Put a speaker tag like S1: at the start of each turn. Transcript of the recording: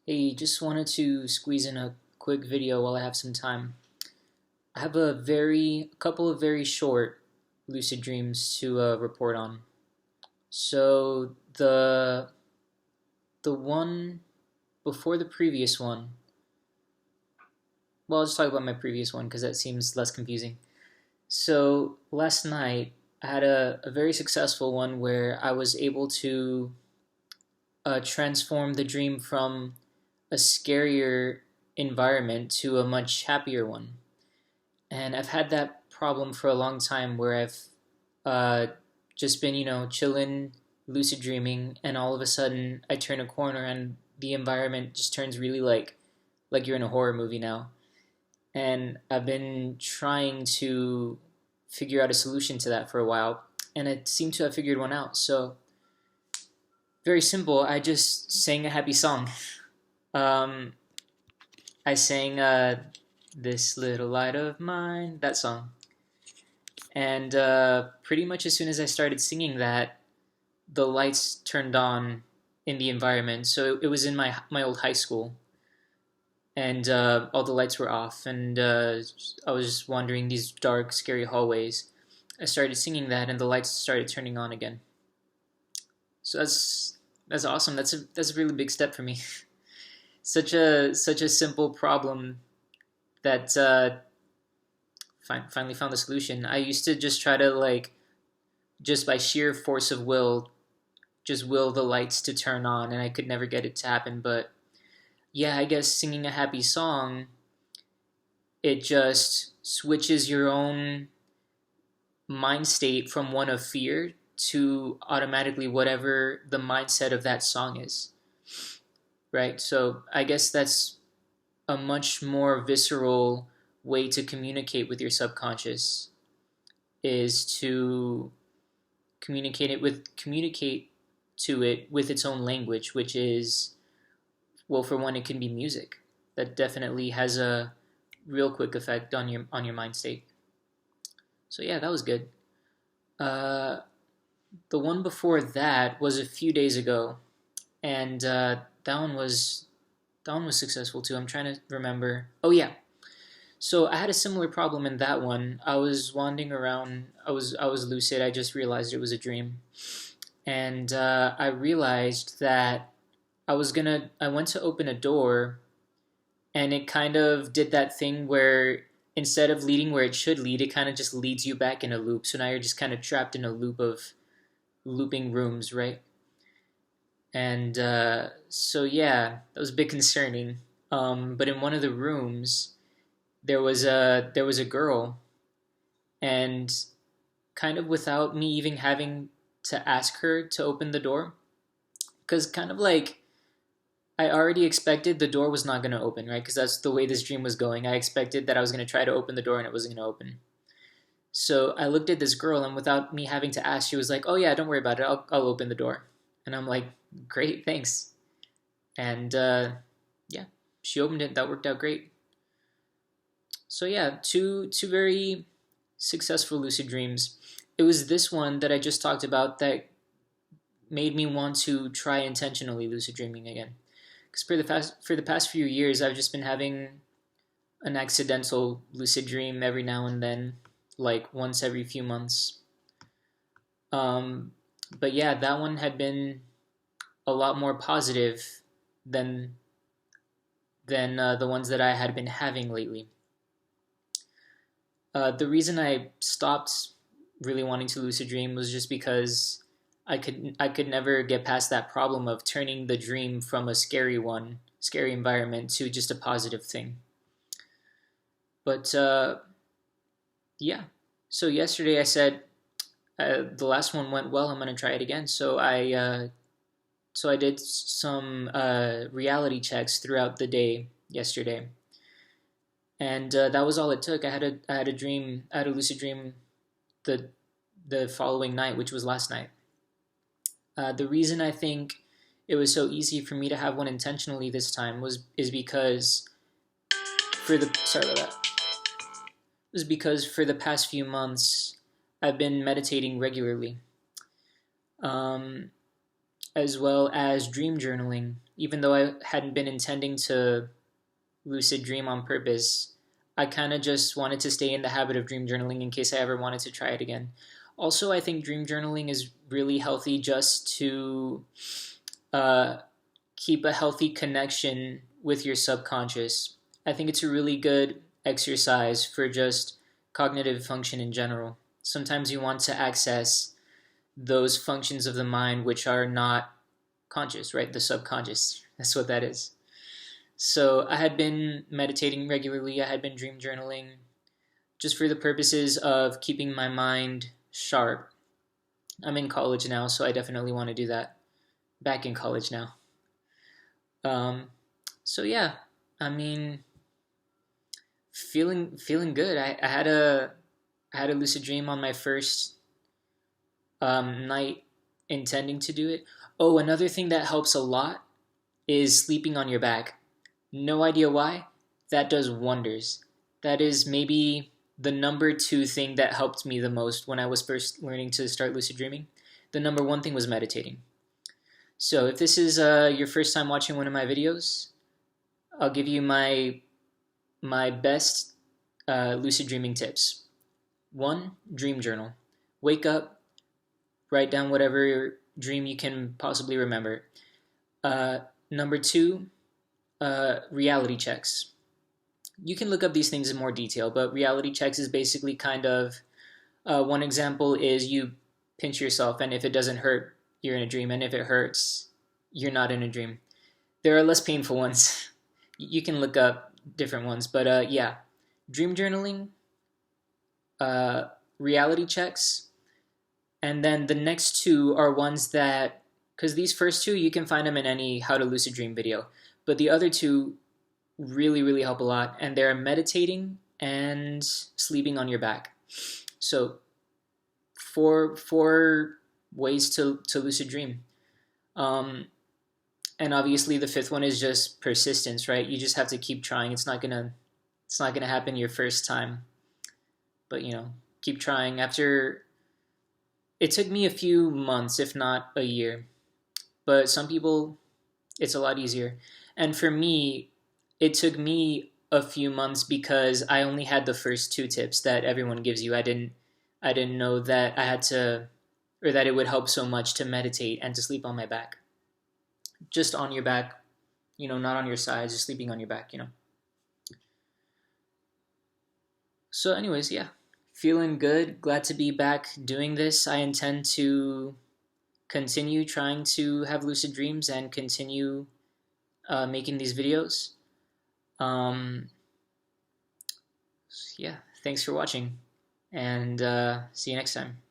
S1: Hey, just wanted to squeeze in a quick video while I have some time. I have a couple of very short lucid dreams to report on. So the one before the previous one, well, I'll just talk about my previous one because that seems less confusing. So last night I had a very successful one where I was able to transform the dream from a scarier environment to a much happier one. And I've had that problem for a long time where I've uh, just been, chilling, lucid dreaming, and all of a sudden I turn a corner and the environment just turns really like you're in a horror movie now. And I've been trying to figure out a solution to that for a while, and I seem to have figured one out. So very simple. I just sang a happy song. Um, I sang "This Little Light of Mine," that song, and pretty much as soon as I started singing that, the lights turned on in the environment. So it was in my old high school, and all the lights were off, and I was just wandering these dark, scary hallways. I started singing that, and the lights started turning on again. So that's awesome. That's a really big step for me. Such a simple problem that finally found the solution. I used to just try to just by sheer force of will, just will the lights to turn on, and I could never get it to happen. But yeah, I guess singing a happy song, it just switches your own mind state from one of fear to automatically whatever the mindset of that song is. Right? So I guess that's a much more visceral way to communicate with your subconscious is to communicate to it with its own language, which is, well, for one, it can be music. That definitely has a real quick effect on your mind state. So yeah, that was good. Uh, the one before that was a few days ago, and that one was successful too. I'm trying to remember. Oh yeah, so I had a similar problem in that one. I was wandering around. I was lucid. I just realized it was a dream, and I realized that I went to open a door, and it kind of did that thing where instead of leading where it should lead, it kind of just leads you back in a loop. So now you're just kind of trapped in a loop of looping rooms, right? And so yeah, that was a bit concerning. But in one of the rooms, there was a girl, and kind of without me even having to ask her to open the door, because kind of like I already expected the door was not going to open, right? Because that's the way this dream was going. I expected that I was going to try to open the door and it wasn't going to open. So I looked at this girl, and without me having to ask, she was like, "Oh yeah, don't worry about it. I'll open the door." And I'm like, "Great, thanks." And yeah, she opened it. That worked out great. So yeah, two very successful lucid dreams. It was this one that I just talked about that made me want to try intentionally lucid dreaming again. Because for the past few years, I've just been having an accidental lucid dream every now and then, like once every few months. Um, but yeah, that one had been a lot more positive than the ones that I had been having lately. The reason I stopped really wanting to lucid dream was just because I could never get past that problem of turning the dream from a scary environment to just a positive thing. But yeah, so yesterday I said the last one went well. I'm gonna try it again. So I did some reality checks throughout the day yesterday, and that was all it took. I had a lucid dream the the following night, which was last night. The reason I think it was so easy for me to have one intentionally this time is because for the sorry about that was because for the past few months I've been meditating regularly. Um, as well as dream journaling. Even though I hadn't been intending to lucid dream on purpose, I kind of just wanted to stay in the habit of dream journaling in case I ever wanted to try it again. Also, I think dream journaling is really healthy just to uh, keep a healthy connection with your subconscious. I think it's a really good exercise for just cognitive function in general. Sometimes you want to access those functions of the mind which are not conscious, right? The subconscious. That's what that is. So I had been meditating regularly, I had been dream journaling just for the purposes of keeping my mind sharp. I'm in college now, so I definitely want to do that. Back in college now. Um, so yeah, I mean, feeling good. I had a lucid dream on my first night intending to do it. Oh, another thing that helps a lot is sleeping on your back. No idea why. That does wonders. That is maybe the number two thing that helped me the most when I was first learning to start lucid dreaming. The number one thing was meditating. So if this is your first time watching one of my videos, I'll give you my best lucid dreaming tips. 1. Dream journal. Wake up, write down whatever dream you can possibly remember. Number 2, reality checks. You can look up these things in more detail, but reality checks is basically kind of, one example is you pinch yourself, and if it doesn't hurt, you're in a dream, and if it hurts, you're not in a dream. There are less painful ones. You can look up different ones, but yeah, dream journaling, reality checks, and then the next two are ones that, because these first two, you can find them in any How to Lucid Dream video, but the other two really, really help a lot, and they're meditating and sleeping on your back. So, four ways to lucid dream. And obviously the fifth one is just persistence, right? You just have to keep trying. It's not gonna happen your first time, but keep trying. After, it took me a few months, if not a year, but some people it's a lot easier. And for me, it took me a few months because I only had the first two tips that everyone gives you. I didn't know that I had to, or that it would help so much to meditate and to sleep on my back. Just on your back, not on your sides, just sleeping on your back. So anyways, yeah, feeling good, glad to be back doing this. I intend to continue trying to have lucid dreams and continue making these videos. Yeah, thanks for watching, and see you next time.